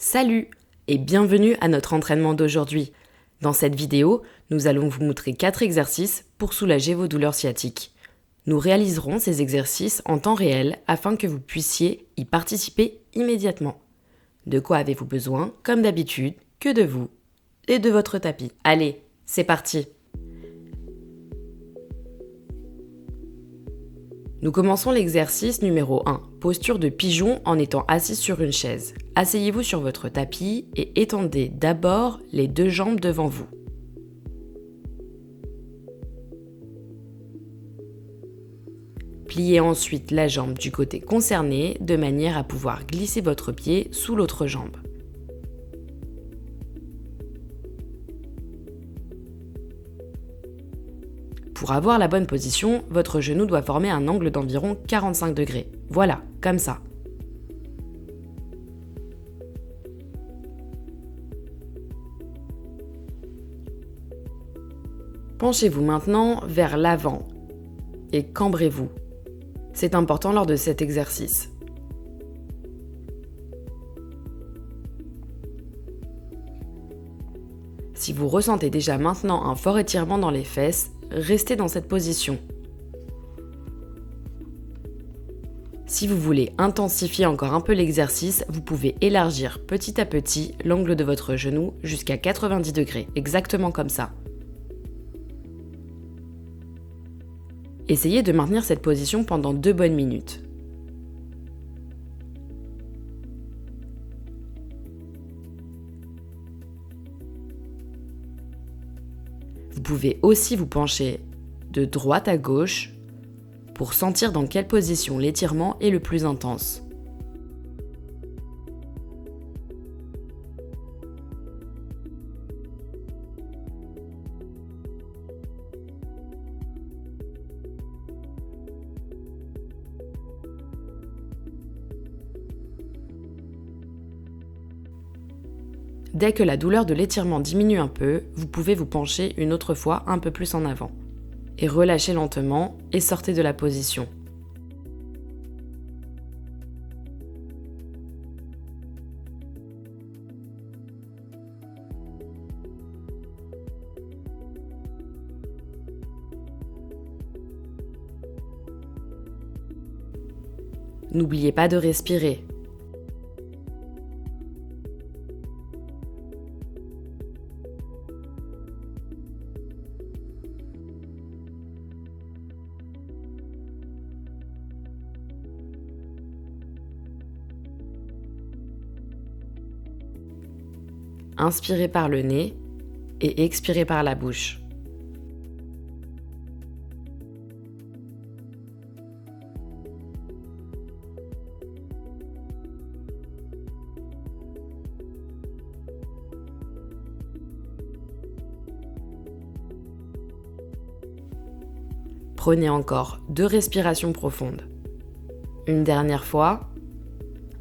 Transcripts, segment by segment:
Salut et bienvenue à notre entraînement d'aujourd'hui. Dans cette vidéo, nous allons vous montrer 4 exercices pour soulager vos douleurs sciatiques. Nous réaliserons ces exercices en temps réel afin que vous puissiez y participer immédiatement. De quoi avez-vous besoin, comme d'habitude, que de vous et de votre tapis. Allez, c'est parti! Nous commençons l'exercice numéro 1, posture de pigeon en étant assis sur une chaise. Asseyez-vous sur votre tapis et étendez d'abord les 2 jambes devant vous. Pliez ensuite la jambe du côté concerné de manière à pouvoir glisser votre pied sous l'autre jambe. Pour avoir la bonne position, votre genou doit former un angle d'environ 45 degrés. Voilà, comme ça. Penchez-vous maintenant vers l'avant et cambrez-vous. C'est important lors de cet exercice. Si vous ressentez déjà maintenant un fort étirement dans les fesses, restez dans cette position. Si vous voulez intensifier encore un peu l'exercice, vous pouvez élargir petit à petit l'angle de votre genou jusqu'à 90 degrés, exactement comme ça. Essayez de maintenir cette position pendant 2 bonnes minutes. Vous pouvez aussi vous pencher de droite à gauche pour sentir dans quelle position l'étirement est le plus intense. Dès que la douleur de l'étirement diminue un peu, vous pouvez vous pencher une autre fois un peu plus en avant. Et relâchez lentement et sortez de la position. N'oubliez pas de respirer. Inspirez par le nez et expirez par la bouche. Prenez encore 2 respirations profondes. Une dernière fois.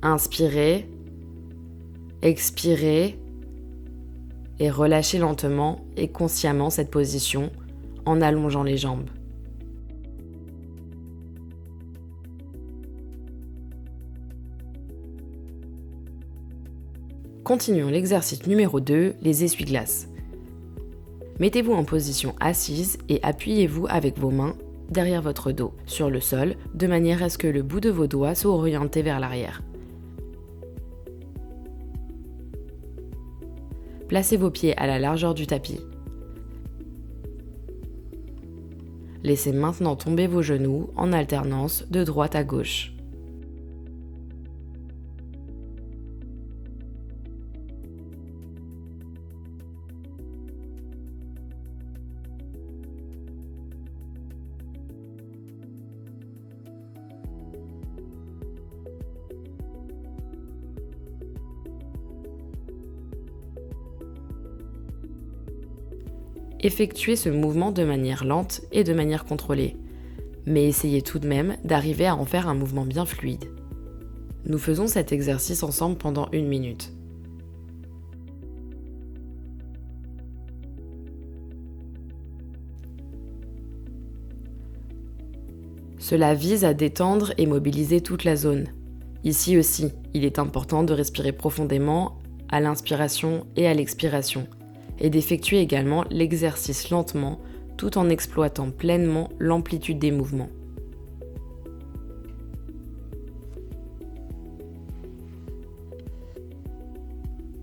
Inspirez, expirez et relâchez lentement et consciemment cette position en allongeant les jambes. Continuons l'exercice numéro 2, les essuie-glaces. Mettez-vous en position assise et appuyez-vous avec vos mains derrière votre dos, sur le sol, de manière à ce que le bout de vos doigts soit orienté vers l'arrière. Placez vos pieds à la largeur du tapis. Laissez maintenant tomber vos genoux en alternance de droite à gauche. Effectuez ce mouvement de manière lente et de manière contrôlée, mais essayez tout de même d'arriver à en faire un mouvement bien fluide. Nous faisons cet exercice ensemble pendant 1 minute. Cela vise à détendre et mobiliser toute la zone. Ici aussi, il est important de respirer profondément à l'inspiration et à l'expiration, et d'effectuer également l'exercice lentement tout en exploitant pleinement l'amplitude des mouvements.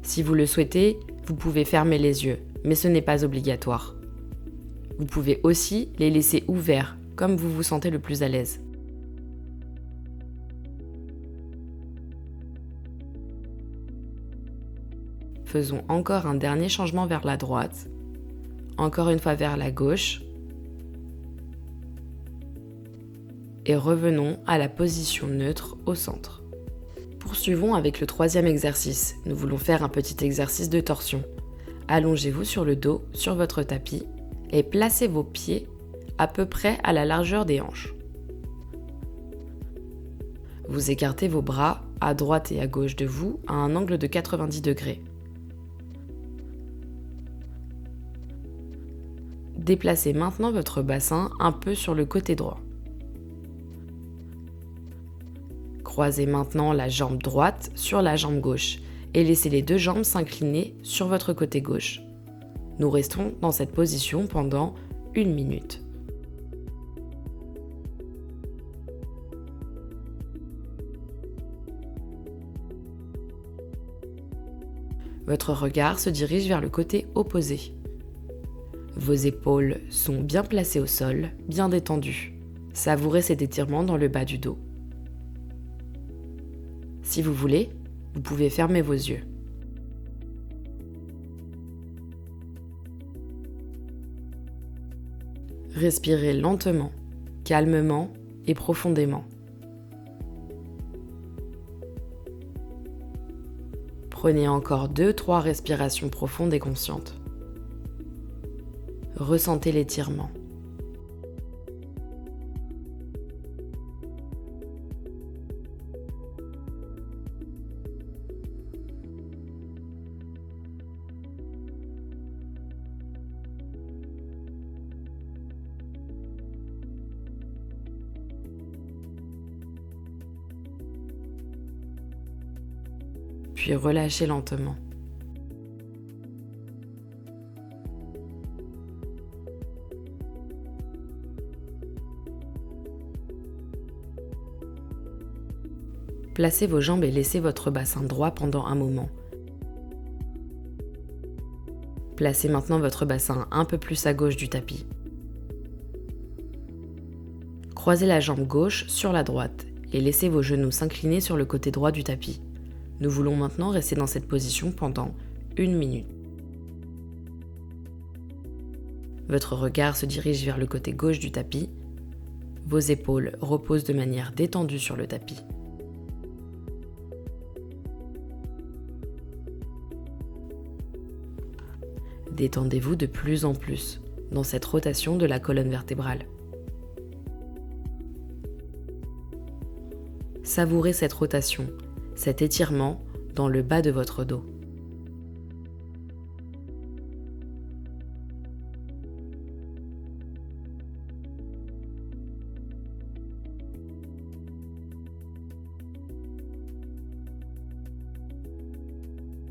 Si vous le souhaitez, vous pouvez fermer les yeux, mais ce n'est pas obligatoire. Vous pouvez aussi les laisser ouverts, comme vous vous sentez le plus à l'aise. Faisons encore un dernier changement vers la droite, encore une fois vers la gauche, et revenons à la position neutre au centre. Poursuivons avec le troisième exercice. Nous voulons faire un petit exercice de torsion. Allongez-vous sur le dos, sur votre tapis, et placez vos pieds à peu près à la largeur des hanches. Vous écartez vos bras à droite et à gauche de vous à un angle de 90 degrés. Déplacez maintenant votre bassin un peu sur le côté droit. Croisez maintenant la jambe droite sur la jambe gauche et laissez les deux jambes s'incliner sur votre côté gauche. Nous restons dans cette position pendant 1 minute. Votre regard se dirige vers le côté opposé. Vos épaules sont bien placées au sol, bien détendues. Savourez cet étirement dans le bas du dos. Si vous voulez, vous pouvez fermer vos yeux. Respirez lentement, calmement et profondément. Prenez encore 2-3 respirations profondes et conscientes. Ressentez l'étirement. Puis relâchez lentement. Placez vos jambes et laissez votre bassin droit pendant un moment. Placez maintenant votre bassin un peu plus à gauche du tapis. Croisez la jambe gauche sur la droite et laissez vos genoux s'incliner sur le côté droit du tapis. Nous voulons maintenant rester dans cette position pendant 1 minute. Votre regard se dirige vers le côté gauche du tapis. Vos épaules reposent de manière détendue sur le tapis. Détendez-vous de plus en plus dans cette rotation de la colonne vertébrale. Savourez cette rotation, cet étirement dans le bas de votre dos.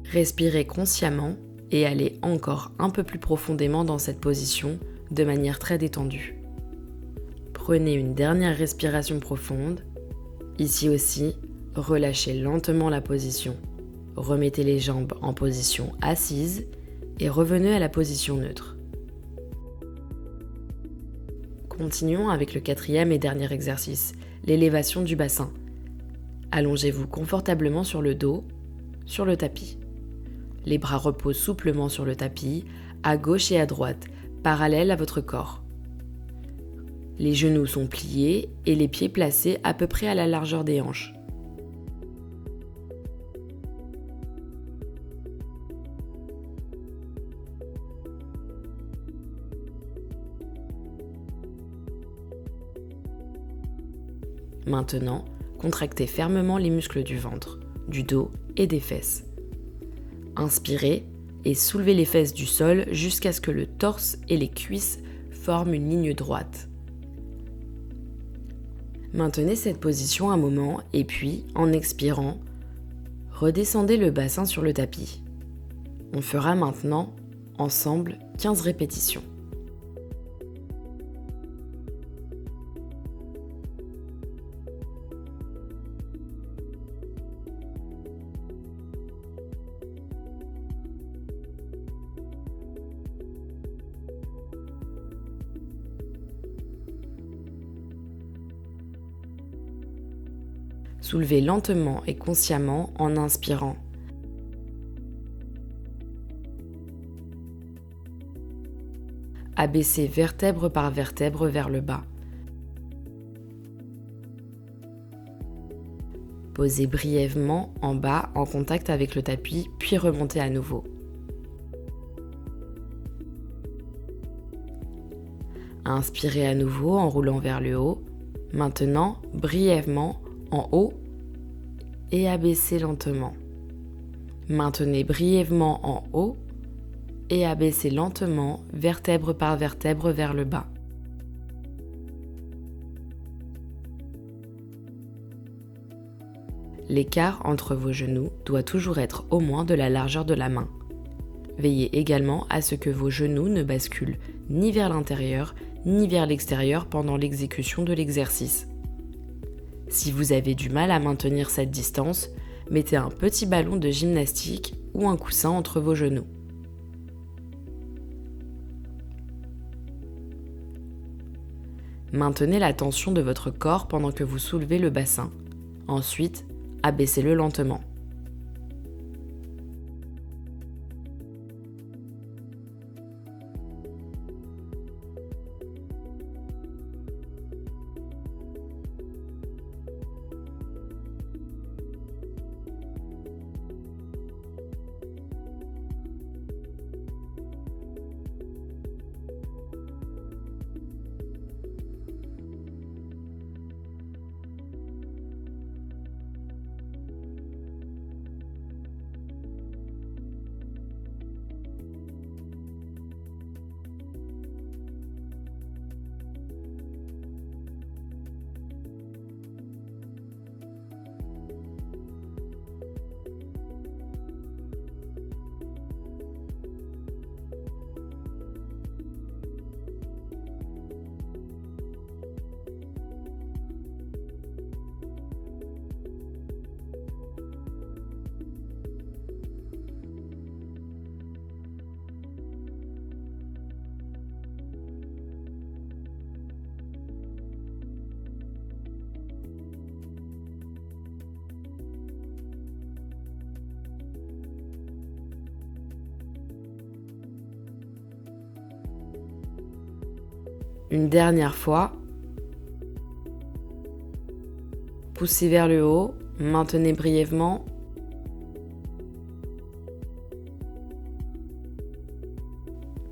Respirez consciemment et allez encore un peu plus profondément dans cette position de manière très détendue. Prenez une dernière respiration profonde. Ici aussi, relâchez lentement la position. Remettez les jambes en position assise et revenez à la position neutre. Continuons avec le 4e et dernier exercice, l'élévation du bassin. Allongez-vous confortablement sur le dos, sur le tapis. Les bras reposent souplement sur le tapis, à gauche et à droite, parallèles à votre corps. Les genoux sont pliés et les pieds placés à peu près à la largeur des hanches. Maintenant, contractez fermement les muscles du ventre, du dos et des fesses. Inspirez et soulevez les fesses du sol jusqu'à ce que le torse et les cuisses forment une ligne droite. Maintenez cette position un moment et puis, en expirant, redescendez le bassin sur le tapis. On fera maintenant, ensemble, 15 répétitions. Soulevez lentement et consciemment en inspirant. Abaissez vertèbre par vertèbre vers le bas. Posez brièvement en bas en contact avec le tapis, puis remontez à nouveau. Inspirez à nouveau en roulant vers le haut. Maintenant, brièvement en haut et abaissez lentement. Maintenez brièvement en haut et abaissez lentement, vertèbre par vertèbre vers le bas. L'écart entre vos genoux doit toujours être au moins de la largeur de la main. Veillez également à ce que vos genoux ne basculent ni vers l'intérieur ni vers l'extérieur pendant l'exécution de l'exercice. Si vous avez du mal à maintenir cette distance, mettez un petit ballon de gymnastique ou un coussin entre vos genoux. Maintenez la tension de votre corps pendant que vous soulevez le bassin. Ensuite, abaissez-le lentement. Une dernière fois. Poussez vers le haut, maintenez brièvement.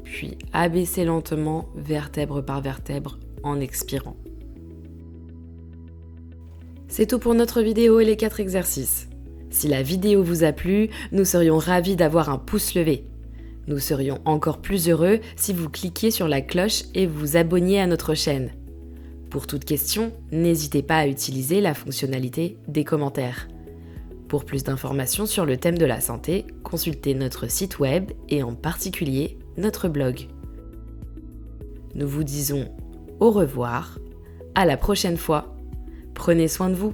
Puis abaissez lentement, vertèbre par vertèbre, en expirant. C'est tout pour notre vidéo et les 4 exercices. Si la vidéo vous a plu, nous serions ravis d'avoir un pouce levé. Nous serions encore plus heureux si vous cliquiez sur la cloche et vous abonniez à notre chaîne. Pour toute question, n'hésitez pas à utiliser la fonctionnalité des commentaires. Pour plus d'informations sur le thème de la santé, consultez notre site web et en particulier notre blog. Nous vous disons au revoir, à la prochaine fois. Prenez soin de vous.